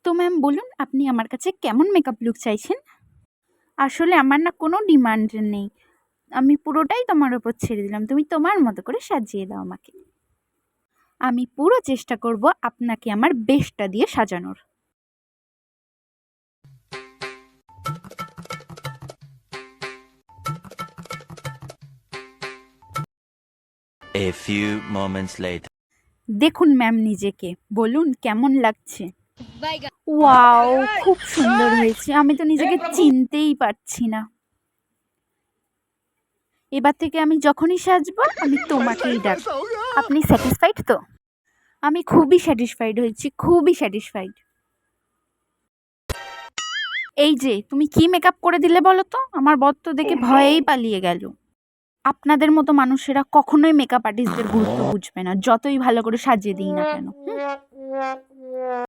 তো ম্যাম বলুন আপনি আমার কাছে কেমন মেকআপ লুক চাইছেন? আসলে আমার না কোনো ডিমান্ড নেই। আমি পুরোটাই তোমার উপর ছেড়ে দিলাম। তুমি তোমার মতো করে সাজিয়ে দাও আমাকে। আমি পুরো চেষ্টা করব আপনাকে আমার বেস্টটা দিয়ে সাজানোর। A few moments later. দেখুন ম্যাম নিজেকে। বলুন কেমন লাগছে? ওয়াও! খুব সুন্দর হয়েছে। আমি তো নিজেকে চিনতেই পারছি না। এবার থেকে আমি যখনই সাজবো আমি তোমাকেই ডাকবো। আপনি স্যাটিসফাইড তো? আমি খুবই স্যাটিসফাইড হয়েছি, খুবই স্যাটিসফাইড। এই যে তুমি কি মেকআপ করে দিলে বলো তো? আমার বর তো দেখে ভয়েই পালিয়ে গেল। আপনাদের মতো মানুষেরা কখনোই মেকআপ আর্টিস্টদের গুরুত্ব বুঝবে না, যতই ভালো করে সাজিয়ে দিই না কেন। হুম?